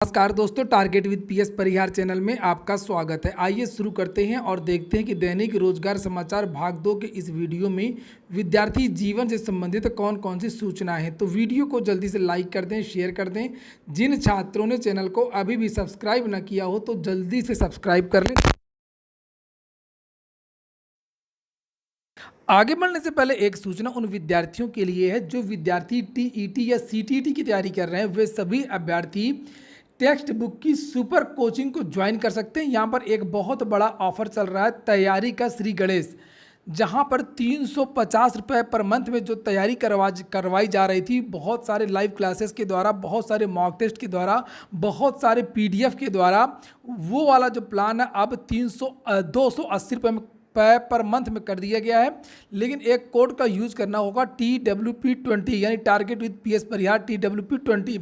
नमस्कार दोस्तों, target with PS Parihar channel में आपका स्वागत है। आइए शुरू करते हैं और देखते हैं कि दैनिक रोजगार समाचार भाग 2 के इस वीडियो में विद्यार्थी जीवन से संबंधित कौन कौन सी सूचनाएं हैं। तो वीडियो को जल्दी से लाइक कर दें, शेयर कर दें। जिन छात्रों ने चैनल को अभी भी सब्सक्राइब न किया हो तो जल्दी से सब्सक्राइब कर लें। आगे बढ़ने से पहले एक सूचना उन विद्यार्थियों के लिए है जो विद्यार्थी टीईटी या सीटीईटी की तैयारी कर रहे हैं। वे सभी अभ्यर्थी टेक्स्ट बुक की सुपर कोचिंग को ज्वाइन कर सकते हैं। यहाँ पर एक बहुत बड़ा ऑफर चल रहा है, तैयारी का श्री गणेश, जहाँ पर 350 रुपये पर मंथ में जो तैयारी करवाई जा रही थी, बहुत सारे लाइव क्लासेस के द्वारा, बहुत सारे मॉक टेस्ट के द्वारा, बहुत सारे पीडीएफ के द्वारा, वो वाला जो प्लान है अब 280 रुपये पर मंथ में कर दिया गया है। लेकिन एक कोड का यूज करना होगा, TWP20, यानी target with PS Parihar TWP20।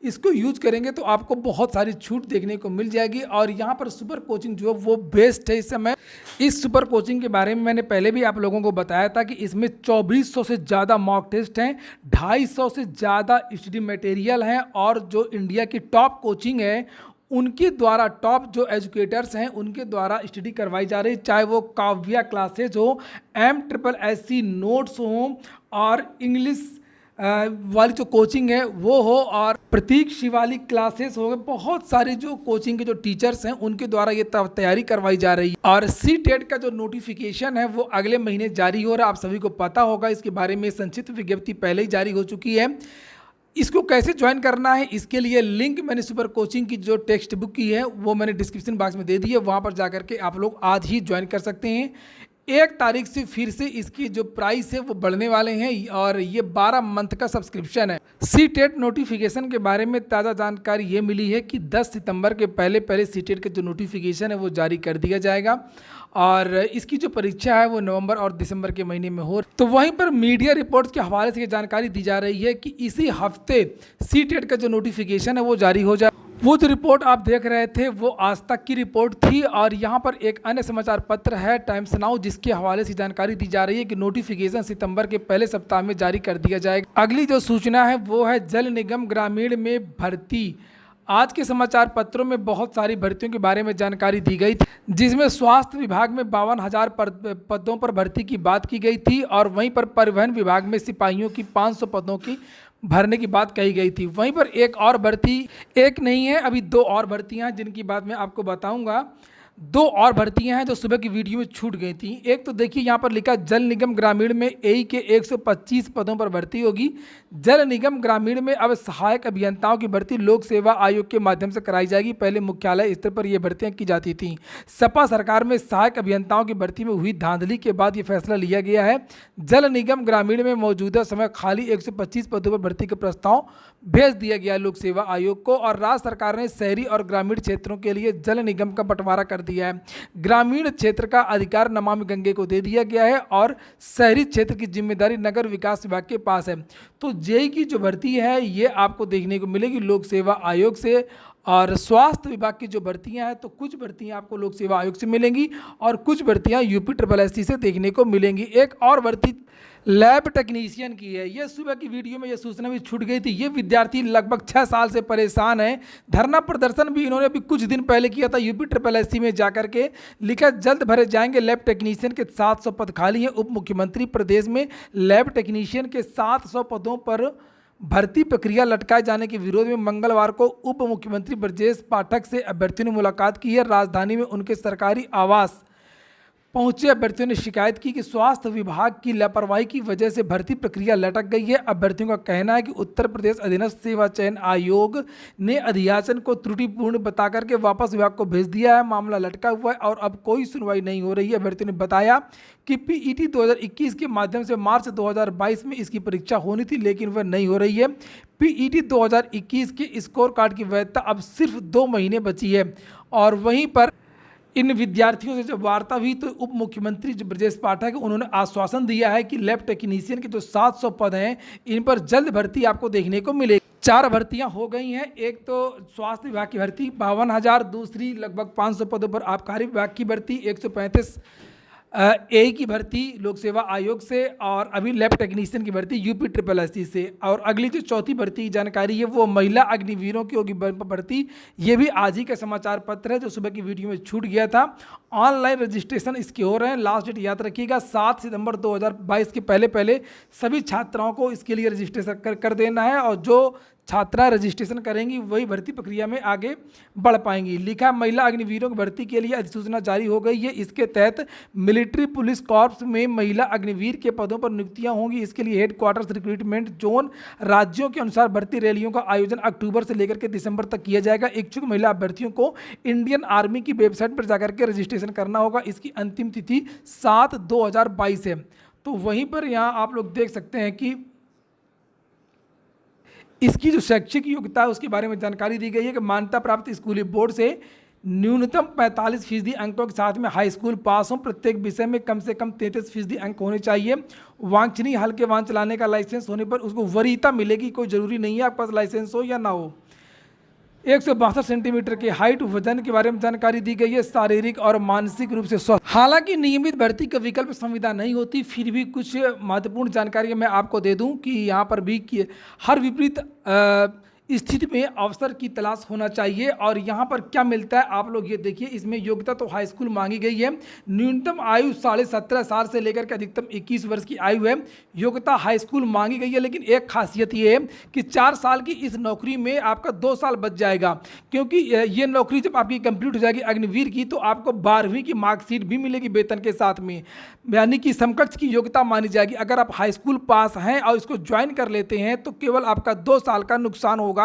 इसको यूज करेंगे तो आपको बहुत सारी छूट देखने को मिल जाएगी। और यहाँ पर सुपर कोचिंग जो है वो बेस्ट है इस समय। इस सुपर कोचिंग के बारे में मैंने पहले भी आप लोगों को बताया था कि इसमें 2400 से ज़्यादा मॉक टेस्ट हैं, 250 से ज़्यादा स्टडी मटेरियल हैं, और जो इंडिया की टॉप कोचिंग है उनके द्वारा, टॉप जो एजुकेटर्स हैं उनके द्वारा स्टडी करवाई जा रही है। चाहे वो काव्या क्लासेज हो, MSSC नोट्स हो, और इंग्लिश वाली जो कोचिंग है वो हो, और प्रतीक शिवालिक क्लासेस हो गए। बहुत सारे जो कोचिंग के जो टीचर्स हैं उनके द्वारा ये तैयारी करवाई जा रही है। और CTET का जो नोटिफिकेशन है वो अगले महीने जारी हो रहा है। आप सभी को पता होगा, इसके बारे में संक्षिप्त विज्ञप्ति पहले ही जारी हो चुकी है। इसको कैसे ज्वाइन करना है, इसके लिए लिंक मैंने सुपर कोचिंग की जो टेक्स्ट बुक की है वो मैंने डिस्क्रिप्शन बॉक्स में दे दी है। वहाँ पर जाकर के आप लोग आज ही ज्वाइन कर सकते हैं। 1 तारीख से फिर से इसकी जो प्राइस है वो बढ़ने वाले हैं, और ये 12 मंथ का सब्सक्रिप्शन है। CTET नोटिफिकेशन के बारे में ताज़ा जानकारी ये मिली है कि 10 सितंबर के पहले CTET का जो नोटिफिकेशन है वो जारी कर दिया जाएगा, और इसकी जो परीक्षा है वो नवंबर और दिसंबर के महीने में हो। तो वहीं पर मीडिया रिपोर्ट्स के हवाले से ये जानकारी दी जा रही है कि इसी हफ्ते CTET का जो नोटिफिकेशन है वो जारी हो जाए। वो जो रिपोर्ट आप देख रहे थे वो आज तक की रिपोर्ट थी, और यहाँ पर एक अन्य समाचार पत्र है टाइम्स नाउ, जिसके हवाले से जानकारी दी जा रही है कि नोटिफिकेशन सितंबर के पहले सप्ताह में जारी कर दिया जाएगा। अगली जो सूचना है वो है जल निगम ग्रामीण में भर्ती। आज के समाचार पत्रों में बहुत सारी भर्तियों के बारे में जानकारी दी गई थी, जिसमें स्वास्थ्य विभाग में 52,000 पदों पर भर्ती की बात की गई थी, और वहीं पर परिवहन विभाग में सिपाहियों की 500 पदों की भरने की बात कही गई थी। वहीं पर एक और भर्ती, एक नहीं है, अभी 2 और भर्तियां हैं जिनकी बात मैं आपको बताऊंगा। 2 और भर्तियां हैं जो सुबह की वीडियो में छूट गई थी। एक तो देखिए यहाँ पर लिखा, जल निगम ग्रामीण में AE के 125 पदों पर भर्ती होगी। जल निगम ग्रामीण में अब सहायक अभियंताओं की भर्ती लोक सेवा आयोग के माध्यम से कराई जाएगी। पहले मुख्यालय स्तर पर ये भर्तियां की जाती थीं। सपा सरकार में सहायक अभियंताओं की भर्ती में हुई धांधली के बाद ये फैसला लिया गया है। जल निगम ग्रामीण में मौजूदा समय खाली 125 पदों पर भर्ती का प्रस्ताव भेज दिया गया लोक सेवा आयोग को, और राज्य सरकार ने शहरी और ग्रामीण क्षेत्रों के लिए जल निगम का बंटवारा कर दिया है। ग्रामीण क्षेत्र का अधिकार नमामि गंगे को दे दिया गया है, और शहरी क्षेत्र की जिम्मेदारी नगर विकास विभाग के पास है। तो जेई की जो भर्ती है ये आपको देखने को मिलेगी लोक सेवा आयोग से, और स्वास्थ्य विभाग की जो भर्तियां हैं तो कुछ भर्तियां आपको लोक सेवा आयोग से मिलेंगी, और कुछ भर्तियां UPSSC से देखने को मिलेंगी। एक और भर्ती लैब टेक्नीशियन की है। ये सुबह की वीडियो में ये सूचना भी छूट गई थी। ये विद्यार्थी लगभग 6 साल से परेशान है। धरना प्रदर्शन भी इन्होंने अभी कुछ दिन पहले किया था UPSSC में जाकर के। लिखा, जल्द भरे जाएंगे लैब टेक्नीशियन के 700 पद खाली हैं। उप मुख्यमंत्री प्रदेश में लैब टेक्नीशियन के 700 पदों पर भर्ती प्रक्रिया लटकाए जाने के विरोध में मंगलवार को उप मुख्यमंत्री ब्रजेश पाठक से अभ्यर्थियों ने मुलाकात की है। राजधानी में उनके सरकारी आवास पहुंचे अभ्यर्थियों ने शिकायत की कि स्वास्थ्य विभाग की लापरवाही की वजह से भर्ती प्रक्रिया लटक गई है। अभ्यर्थियों का कहना है कि उत्तर प्रदेश अधीनस्थ सेवा चयन आयोग ने अधियाचन को त्रुटिपूर्ण बताकर के वापस विभाग को भेज दिया है। मामला लटका हुआ है और अब कोई सुनवाई नहीं हो रही है। अभ्यर्थियों ने बताया कि PET 2021 के माध्यम से मार्च 2022 में इसकी परीक्षा होनी थी, लेकिन वह नहीं हो रही है। PET 2021 के स्कोर कार्ड की वैधता अब सिर्फ 2 महीने बची है। और वहीं पर इन विद्यार्थियों से जब वार्ता हुई तो उप मुख्यमंत्री जो ब्रजेश पाठक है उन्होंने आश्वासन दिया है कि लैब टेक्नीशियन के जो 700 पद हैं इन पर जल्द भर्ती आपको देखने को मिलेगी। 4 भर्तियां हो गई हैं। एक तो स्वास्थ्य विभाग की भर्ती 52,000, दूसरी लगभग 500 पदों पर आबकारी विभाग की भर्ती 135 ए की भर्ती लोक सेवा आयोग से, और अभी लैब टेक्नीशियन की भर्ती यूपी ट्रिपल एस सी से। और अगली जो चौथी भर्ती की जानकारी है वो महिला अग्निवीरों की होगी भर्ती। ये भी आज ही का समाचार पत्र है जो सुबह की वीडियो में छूट गया था। ऑनलाइन रजिस्ट्रेशन इसके हो रहे हैं। लास्ट डेट याद रखिएगा 7 सितंबर 2022 के पहले पहले सभी छात्राओं को इसके लिए रजिस्ट्रेशन कर देना है, और जो छात्रा रजिस्ट्रेशन करेंगी वही भर्ती प्रक्रिया में आगे बढ़ पाएंगी। लिखा महिला अग्निवीरों की भर्ती के लिए अधिसूचना जारी हो गई है। इसके तहत मिलिट्री पुलिस कॉर्प्स में महिला अग्निवीर के पदों पर नियुक्तियां होंगी। इसके लिए हेडक्वार्टर्स रिक्रूटमेंट जोन राज्यों के अनुसार भर्ती रैलियों का आयोजन अक्टूबर से लेकर के दिसंबर तक किया जाएगा। इच्छुक महिला अभ्यर्थियों को इंडियन आर्मी की वेबसाइट पर जाकर के रजिस्ट्रेशन करना होगा। इसकी अंतिम तिथि 7/2022 है। तो वहीं पर यहाँ आप लोग देख सकते हैं कि इसकी जो शैक्षिक योग्यता है उसके बारे में जानकारी दी गई है कि मान्यता प्राप्त स्कूली बोर्ड से न्यूनतम 45% अंकों के साथ में हाई स्कूल पास हो। प्रत्येक विषय में कम से कम 33% अंक होने चाहिए। वांछनीय हल्के वाहन चलाने का लाइसेंस होने पर उसको वरीयता मिलेगी। कोई ज़रूरी नहीं है आपके पास लाइसेंस हो या ना हो। 162 सेंटीमीटर की हाइट, वजन के बारे में जानकारी दी गई है। शारीरिक और मानसिक रूप से स्वस्थ। हालांकि नियमित भर्ती का विकल्प संविदा नहीं होती, फिर भी कुछ महत्वपूर्ण जानकारी मैं आपको दे दूं कि यहाँ पर भी कि हर विपरीत स्थिति में अवसर की तलाश होना चाहिए। और यहाँ पर क्या मिलता है आप लोग ये देखिए। इसमें योग्यता तो हाई स्कूल मांगी गई है। न्यूनतम आयु 17.5 साल से लेकर के अधिकतम 21 वर्ष की आयु है। योग्यता हाई स्कूल मांगी गई है, लेकिन एक खासियत ये है कि 4 साल की इस नौकरी में आपका 2 साल बच जाएगा, क्योंकि ये नौकरी जब आपकी कंप्लीट हो जाएगी अग्निवीर की तो आपको 12वीं की मार्कशीट भी मिलेगी वेतन के साथ में, यानी कि समकक्ष की योग्यता मानी जाएगी। अगर आप हाई स्कूल पास हैं और इसको ज्वाइन कर लेते हैं तो केवल आपका 2 साल का नुकसान होगा।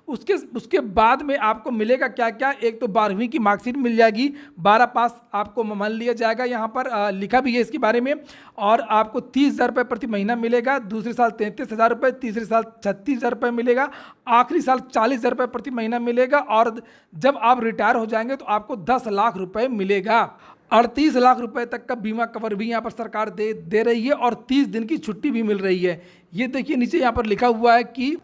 उसके बाद में आपको मिलेगा क्या क्या। एक तो 12वीं की मार्कशीट मिल जाएगी, 12 पास आपको मान लिया जाएगा। यहाँ पर लिखा भी है इसके बारे में। और आपको 30,000 रुपये प्रति महीना मिलेगा। दूसरे साल 33,000 रुपये, तीसरे साल 36,000 रुपये मिलेगा, आखिरी साल 40,000 रुपये प्रति महीना मिलेगा। और जब आप रिटायर हो जाएंगे तो आपको 10 लाख रुपये मिलेगा। 38 लाख रुपए तक का बीमा कवर भी यहाँ पर सरकार दे रही है, और 30 दिन की छुट्टी भी मिल रही है। ये देखिए नीचे यहाँ पर लिखा हुआ है कि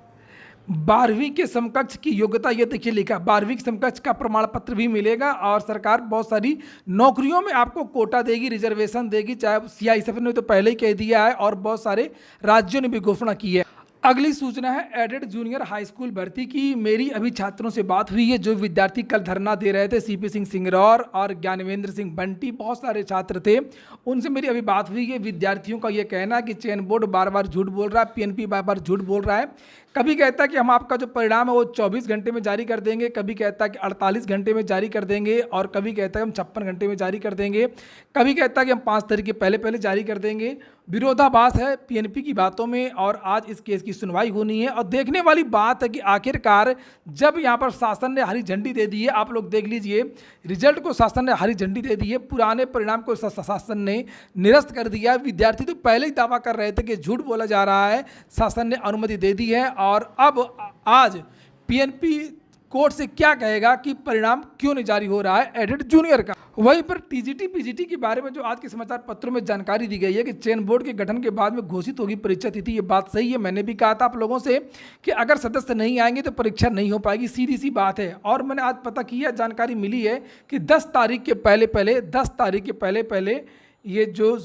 12वीं के समकक्ष की योग्यता, ये देखिए लिखा 12वीं के समकक्ष का प्रमाण पत्र भी मिलेगा। और सरकार बहुत सारी नौकरियों में आपको कोटा देगी, रिजर्वेशन देगी, चाहे CISF ने तो पहले ही कह दिया है और बहुत सारे राज्यों ने भी घोषणा की है। अगली सूचना है एडेड जूनियर हाई स्कूल भर्ती की। मेरी अभी छात्रों से बात हुई है जो विद्यार्थी कल धरना दे रहे थे, CP सिंह सिंगरौर और ज्ञानवेंद्र सिंह बंटी, बहुत सारे छात्र थे, उनसे मेरी अभी बात हुई है। विद्यार्थियों का ये कहना है कि चयन बोर्ड बार बार झूठ बोल रहा है, PNP बार बार झूठ बोल रहा है। कभी कहता है कि हम आपका जो परिणाम है वो 24 घंटे में जारी कर देंगे, कभी कहता है कि 48 घंटे में जारी कर देंगे, और कभी कहता है हम 56 घंटे में जारी कर देंगे, कभी कहता है कि हम 5 तारीख के पहले पहले जारी कर देंगे। विरोधाभास है PNP की बातों में। और आज इस केस की सुनवाई होनी है। और देखने वाली बात है कि आखिरकार जब यहाँ पर शासन ने हरी झंडी दे दी है, आप लोग देख लीजिए रिजल्ट को शासन ने हरी झंडी दे दी है, पुराने परिणाम को शासन ने निरस्त कर दिया। विद्यार्थी तो पहले ही दावा कर रहे थे कि झूठ बोला जा रहा है, शासन ने अनुमति दे दी है। और अब आज PNP कोर्ट से क्या कहेगा कि परिणाम क्यों नहीं जारी हो रहा है एडेड जूनियर का। वहीं पर TGT PGT के बारे में जो आज के समाचार पत्रों में जानकारी दी गई है कि चयन बोर्ड के गठन के बाद में घोषित होगी परीक्षा तिथि। ये बात सही है, मैंने भी कहा था आप लोगों से कि अगर सदस्य नहीं आएंगे तो परीक्षा नहीं हो पाएगी, सीधी सी बात है। और मैंने आज पता किया, जानकारी मिली है कि 10 तारीख के पहले पहले ये जो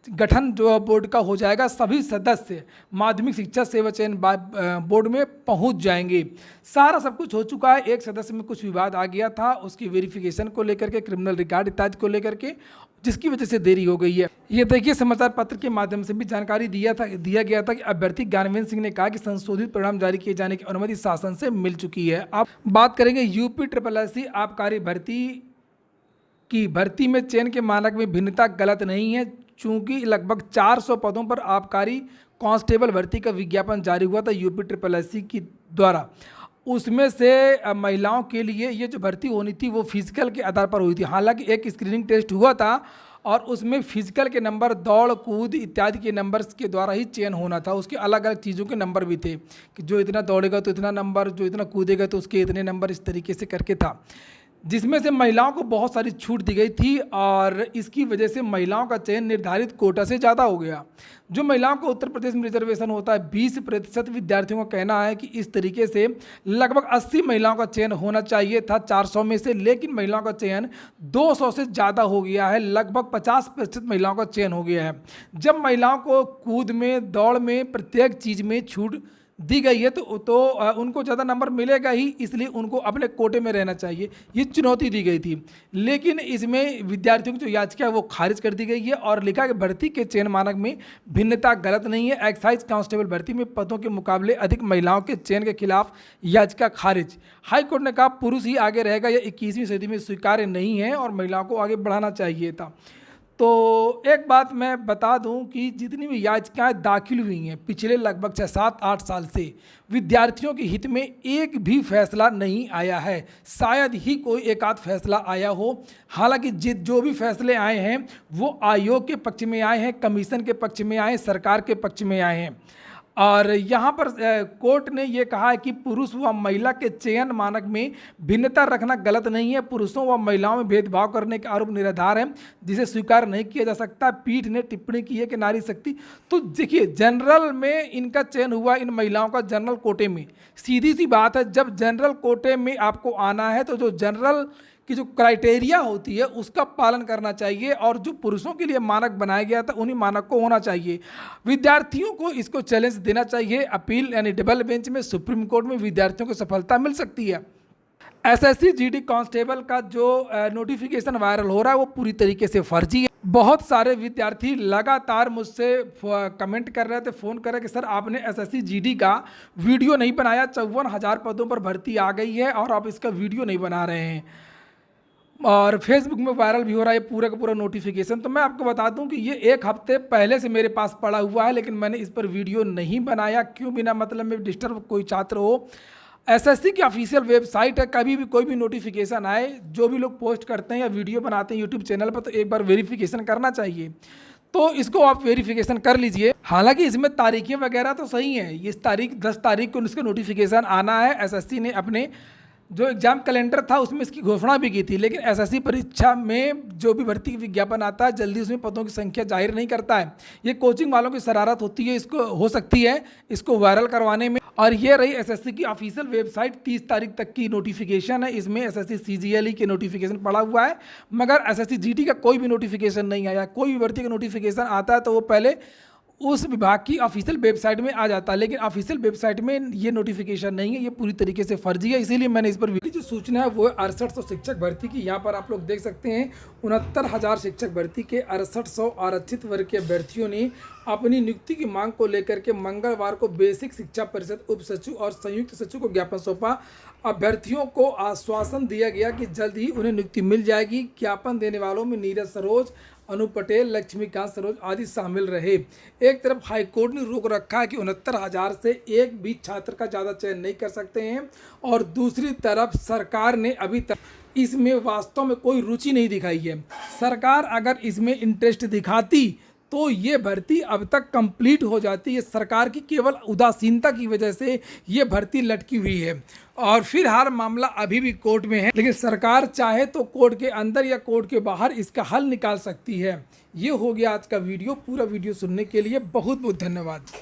गठन जो बोर्ड का हो जाएगा, सभी सदस्य माध्यमिक शिक्षा सेवा चयन बोर्ड में पहुंच जाएंगे। सारा सब कुछ हो चुका है। एक सदस्य में कुछ विवाद आ गया था, उसकी वेरिफिकेशन को लेकर के, क्रिमिनल रिकॉर्ड इत्यादि को लेकर के, जिसकी वजह से देरी हो गई है। ये देखिए समाचार पत्र के माध्यम से भी जानकारी दिया गया था कि अभ्यर्थी ज्ञानवेंद्र सिंह ने कहा कि संशोधित परिणाम जारी किए जाने की अनुमति शासन से मिल चुकी है। अब बात करेंगे UP SSC आबकारी भर्ती की। भर्ती में चयन के मानक में भिन्नता गलत नहीं है, चूंकि लगभग 400 पदों पर आबकारी कांस्टेबल भर्ती का विज्ञापन जारी हुआ था UP SSC की द्वारा। उसमें से महिलाओं के लिए ये जो भर्ती होनी थी वो फिजिकल के आधार पर हुई थी। हालांकि एक स्क्रीनिंग टेस्ट हुआ था और उसमें फिजिकल के नंबर, दौड़ कूद इत्यादि के नंबर्स के द्वारा ही चयन होना था। उसके अलग अलग चीज़ों के नंबर भी थे कि जो इतना दौड़ेगा तो इतना नंबर, जो इतना कूदेगा तो उसके इतने नंबर, इस तरीके से करके था। जिसमें से महिलाओं को बहुत सारी छूट दी गई थी और इसकी वजह से महिलाओं का चयन निर्धारित कोटा से ज़्यादा हो गया। जो महिलाओं को उत्तर प्रदेश में रिजर्वेशन होता है, 20% विद्यार्थियों का कहना है कि इस तरीके से लगभग 80 महिलाओं का चयन होना चाहिए था 400 में से, लेकिन महिलाओं का चयन 200 से ज़्यादा हो गया है। लगभग 50% महिलाओं का चयन हो गया है। जब महिलाओं को कूद में, दौड़ में, प्रत्येक चीज़ में छूट दी गई है तो उनको ज़्यादा नंबर मिलेगा ही, इसलिए उनको अपने कोटे में रहना चाहिए, ये चुनौती दी गई थी। लेकिन इसमें विद्यार्थियों की जो याचिका है वो खारिज कर दी गई है और लिखा है कि भर्ती के चयन मानक में भिन्नता गलत नहीं है। एक्साइज कांस्टेबल भर्ती में पदों के मुकाबले अधिक महिलाओं के चयन के खिलाफ याचिका खारिज। हाईकोर्ट ने कहा पुरुष ही आगे रहेगा, यह 21वीं सदी में स्वीकार्य नहीं है और महिलाओं को आगे बढ़ाना चाहिए था। तो एक बात मैं बता दूं कि जितनी भी याचिकाएं दाखिल हुई हैं पिछले लगभग 6-7-8 साल से, विद्यार्थियों के हित में एक भी फैसला नहीं आया है। शायद ही कोई एक आध फैसला आया हो। हालांकि जो भी फैसले आए हैं वो आयोग के पक्ष में आए हैं, कमीशन के पक्ष में आए हैं, सरकार के पक्ष में आए हैं। और यहाँ पर कोर्ट ने ये कहा है कि पुरुष व महिला के चयन मानक में भिन्नता रखना गलत नहीं है। पुरुषों व महिलाओं में भेदभाव करने का आरोप निराधार है, जिसे स्वीकार नहीं किया जा सकता। पीठ ने टिप्पणी की है कि नारी शक्ति, तो देखिए जनरल में इनका चयन हुआ, इन महिलाओं का जनरल कोटे में। सीधी सी बात है, जब जनरल कोटे में आपको आना है तो जो जनरल कि जो क्राइटेरिया होती है उसका पालन करना चाहिए और जो पुरुषों के लिए मानक बनाया गया था उन्हीं मानक को होना चाहिए। विद्यार्थियों को इसको चैलेंज देना चाहिए। अपील यानी डबल बेंच में सुप्रीम कोर्ट में विद्यार्थियों को सफलता मिल सकती है। एसएससी जीडी कांस्टेबल का जो नोटिफिकेशन वायरल हो रहा है वो पूरी तरीके से फर्जी है। बहुत सारे विद्यार्थी लगातार मुझसे कमेंट कर रहे थे, फ़ोन कर रहे कि सर आपने एसएससी जीडी का वीडियो नहीं बनाया, 54,000 पदों पर भर्ती आ गई है और आप इसका वीडियो नहीं बना रहे हैं। और फेसबुक में वायरल भी हो रहा है पूरा का पूरा नोटिफिकेशन। तो मैं आपको बता दूं कि ये 1 हफ्ते पहले से मेरे पास पड़ा हुआ है, लेकिन मैंने इस पर वीडियो नहीं बनाया। क्यों? बिना मतलब में डिस्टर्ब कोई छात्र हो। एसएससी की ऑफिशियल वेबसाइट है, कभी भी कोई भी नोटिफिकेशन आए, जो भी लोग पोस्ट करते हैं या वीडियो बनाते हैं यूट्यूब चैनल पर, तो एक बार वेरिफिकेशन करना चाहिए। तो इसको आप वेरिफिकेशन कर लीजिए। हालांकि इसमें तारीखें वगैरह तो सही हैं। इस तारीख 10 तारीख को इसका नोटिफिकेशन आना है। एसएससी ने अपने जो एग्जाम कैलेंडर था उसमें इसकी घोषणा भी की थी, लेकिन एसएससी परीक्षा में जो भी भर्ती की विज्ञापन आता है जल्दी उसमें पदों की संख्या जाहिर नहीं करता है। ये कोचिंग वालों की शरारत होती है, इसको हो सकती है इसको वायरल करवाने में। और ये रही एसएससी की ऑफिशियल वेबसाइट, 30 तारीख तक की नोटिफिकेशन है। इसमें एसएससी सीजीएलई के नोटिफिकेशन पड़ा हुआ है, मगर एसएससी जीडी का कोई भी नोटिफिकेशन नहीं आया। कोई भी भर्ती का नोटिफिकेशन आता है तो वो पहले उस विभाग की ऑफिशियल वेबसाइट में आ जाता है, लेकिन ऑफिशियल वेबसाइट में ये नोटिफिकेशन नहीं है। ये पूरी तरीके से फर्जी है, इसीलिए मैंने इस पर जो सूचना है वो 6800 शिक्षक भर्ती की। यहाँ पर आप लोग देख सकते हैं 69,000 शिक्षक भर्ती के 6800 आरक्षित वर्ग के अभ्यर्थियों ने अपनी नियुक्ति की मांग को लेकर के मंगलवार को बेसिक शिक्षा परिषद उप सचिव और संयुक्त सचिव को ज्ञापन सौंपा। अभ्यर्थियों को आश्वासन दिया गया कि जल्द ही उन्हें नियुक्ति मिल जाएगी। ज्ञापन देने वालों में नीरज सरोज, अनु पटेल, लक्ष्मीकांत सरोज आदि शामिल रहे। एक तरफ हाईकोर्ट ने रोक रखा है कि 69,000 से एक भी छात्र का ज़्यादा चयन नहीं कर सकते हैं, और दूसरी तरफ सरकार ने अभी तक इसमें वास्तव में कोई रुचि नहीं दिखाई है। सरकार अगर इसमें इंटरेस्ट दिखाती तो ये भर्ती अब तक कंप्लीट हो जाती है। सरकार की केवल उदासीनता की वजह से ये भर्ती लटकी हुई है और फिलहाल मामला अभी भी कोर्ट में है, लेकिन सरकार चाहे तो कोर्ट के अंदर या कोर्ट के बाहर इसका हल निकाल सकती है। ये हो गया आज का वीडियो। पूरा वीडियो सुनने के लिए बहुत बहुत धन्यवाद।